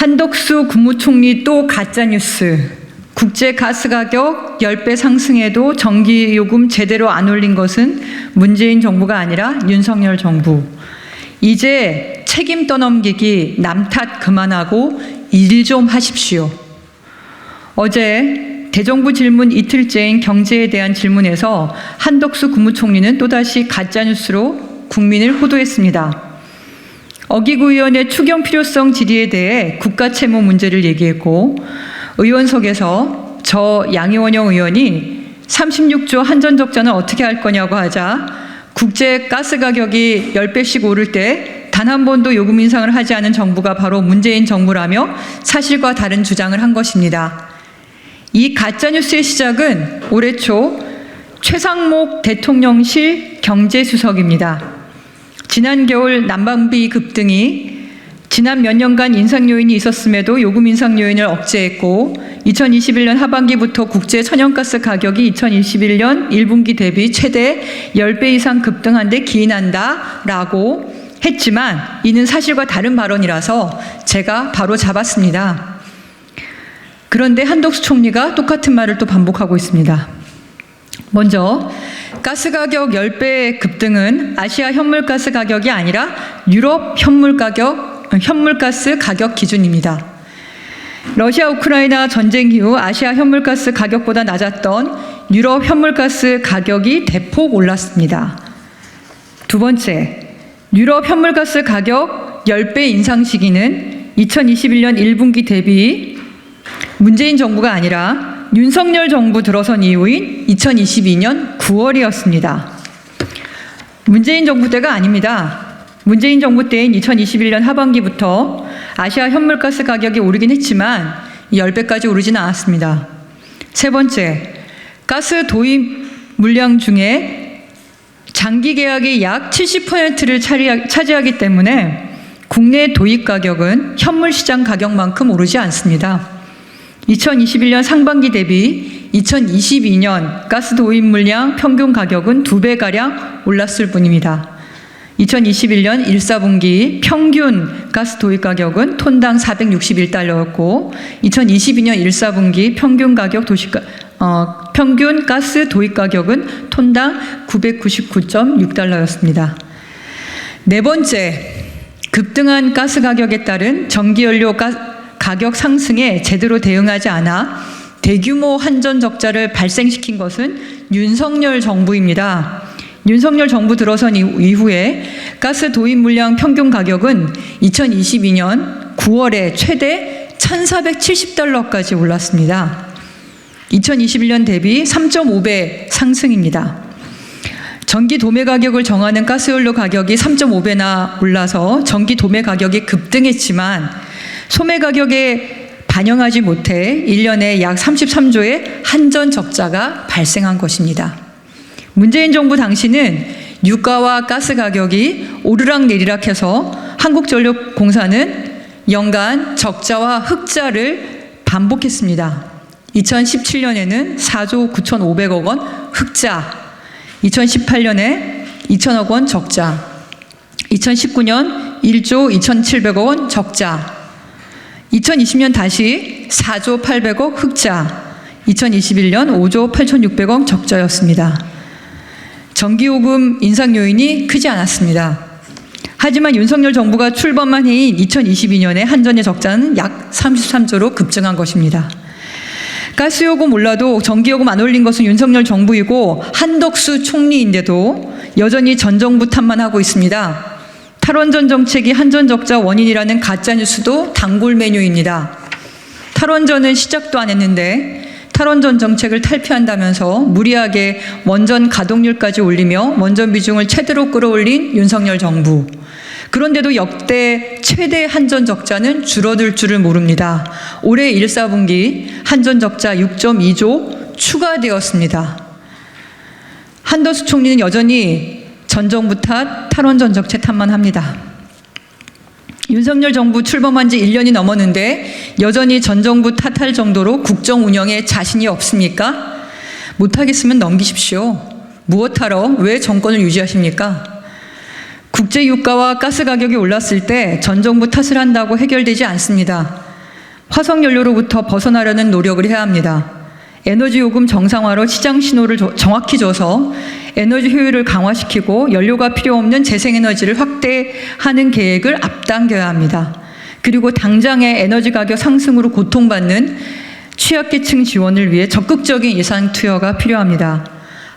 한덕수 국무총리 또 가짜뉴스. 국제 가스 가격 10배 상승해도 전기요금 제대로 안 올린 것은 문재인 정부가 아니라 윤석열 정부. 이제 책임 떠넘기기, 남 탓 그만하고 일 좀 하십시오. 어제 대정부 질문 이틀째인 경제에 대한 질문에서 한덕수 국무총리는 또다시 가짜뉴스로 국민을 호도했습니다. 어기구의원의 추경 필요성 질의에 대해 국가채무 문제를 얘기했고, 의원석에서 저 양이원영 의원이 36조 한전적자는 어떻게 할 거냐고 하자 국제 가스 가격이 10배씩 오를 때 단 한 번도 요금 인상을 하지 않은 정부가 바로 문재인 정부라며 사실과 다른 주장을 한 것입니다. 이 가짜뉴스의 시작은 올해 초 최상목 대통령실 경제수석입니다. 지난 겨울 난방비 급등이 지난 몇 년간 인상 요인이 있었음에도 요금 인상 요인을 억제했고 2021년 하반기부터 국제 천연가스 가격이 2021년 1분기 대비 최대 10배 이상 급등한 데 기인한다라고 했지만 이는 사실과 다른 발언이라서 제가 바로 잡았습니다. 그런데 한덕수 총리가 똑같은 말을 또 반복하고 있습니다. 먼저 가스 가격 10배 급등은 아시아 현물가스 가격이 아니라 유럽 현물가스 가격 기준입니다. 러시아 우크라이나 전쟁 이후 아시아 현물가스 가격보다 낮았던 유럽 현물가스 가격이 대폭 올랐습니다. 두 번째, 유럽 현물가스 가격 10배 인상 시기는 2021년 1분기 대비 문재인 정부가 아니라 윤석열 정부 들어선 이후인 2022년 9월이었습니다. 문재인 정부 때가 아닙니다. 문재인 정부 때인 2021년 하반기부터 아시아 현물가스 가격이 오르긴 했지만 10배까지 오르지는 않았습니다. 세 번째, 가스 도입 물량 중에 장기 계약의 약 70%를 차지하기 때문에 국내 도입 가격은 현물 시장 가격만큼 오르지 않습니다. 2021년 상반기 대비 2022년 가스 도입 물량 평균 가격은 2배가량 올랐을 뿐입니다. 2021년 1, 4분기 평균 가스 도입 가격은 톤당 461달러였고 2022년 1, 4분기 평균 가스 도입 가격은 톤당 999.6달러였습니다. 네 번째, 급등한 가스 가격에 따른 전기연료 가격 상승에 제대로 대응하지 않아 대규모 한전 적자를 발생시킨 것은 윤석열 정부입니다. 윤석열 정부 들어선 이후에 가스 도입 물량 평균 가격은 2022년 9월에 최대 1,470달러까지 올랐습니다. 2021년 대비 3.5배 상승입니다. 전기 도매 가격을 정하는 가스연료 가격이 3.5배나 올라서 전기 도매 가격이 급등했지만 소매 가격에 반영하지 못해 1년에 약 33조의 한전 적자가 발생한 것입니다. 문재인 정부 당시는 유가와 가스 가격이 오르락내리락해서 한국전력공사는 연간 적자와 흑자를 반복했습니다. 2017년에는 4조 9,500억 원 흑자, 2018년에 2천억 원 적자, 2019년 1조 2,700억 원 적자, 2020년 다시 4조 800억 흑자, 2021년 5조 8,600억 적자였습니다. 전기요금 인상 요인이 크지 않았습니다. 하지만 윤석열 정부가 출범한 해인 2022년에 한전의 적자는 약 33조로 급증한 것입니다. 가스요금 올라도 전기요금 안 올린 것은 윤석열 정부이고 한덕수 총리인데도 여전히 전 정부 탓만 하고 있습니다. 탈원전 정책이 한전 적자 원인이라는 가짜뉴스도 단골 메뉴입니다. 탈원전은 시작도 안 했는데 탈원전 정책을 탈피한다면서 무리하게 원전 가동률까지 올리며 원전 비중을 최대로 끌어올린 윤석열 정부. 그런데도 역대 최대 한전 적자는 줄어들 줄을 모릅니다. 올해 1, 4분기 한전 적자 6.2조 추가되었습니다. 한덕수 총리는 여전히 전 정부 탓, 탈원전 정책 탓만 합니다. 윤석열 정부 출범한 지 1년이 넘었는데 여전히 전 정부 탓할 정도로 국정 운영에 자신이 없습니까? 못하겠으면 넘기십시오. 무엇하러 왜 정권을 유지하십니까? 국제 유가와 가스 가격이 올랐을 때 전 정부 탓을 한다고 해결되지 않습니다. 화석연료로부터 벗어나려는 노력을 해야 합니다. 에너지 요금 정상화로 시장 신호를 정확히 줘서 에너지 효율을 강화시키고 연료가 필요 없는 재생에너지를 확대하는 계획을 앞당겨야 합니다. 그리고 당장의 에너지 가격 상승으로 고통받는 취약계층 지원을 위해 적극적인 예산 투여가 필요합니다.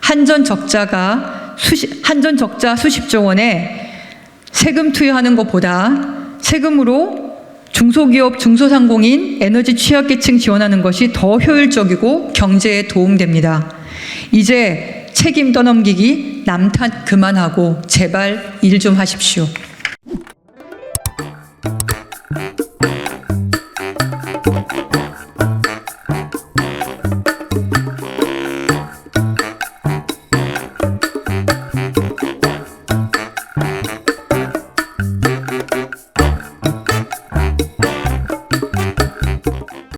한전 적자 수십조 원에 세금 투여하는 것보다 세금으로 중소기업, 중소상공인, 에너지 취약계층 지원하는 것이 더 효율적이고 경제에 도움됩니다. 이제 책임 떠넘기기, 남 탓 그만하고 제발 일 좀 하십시오.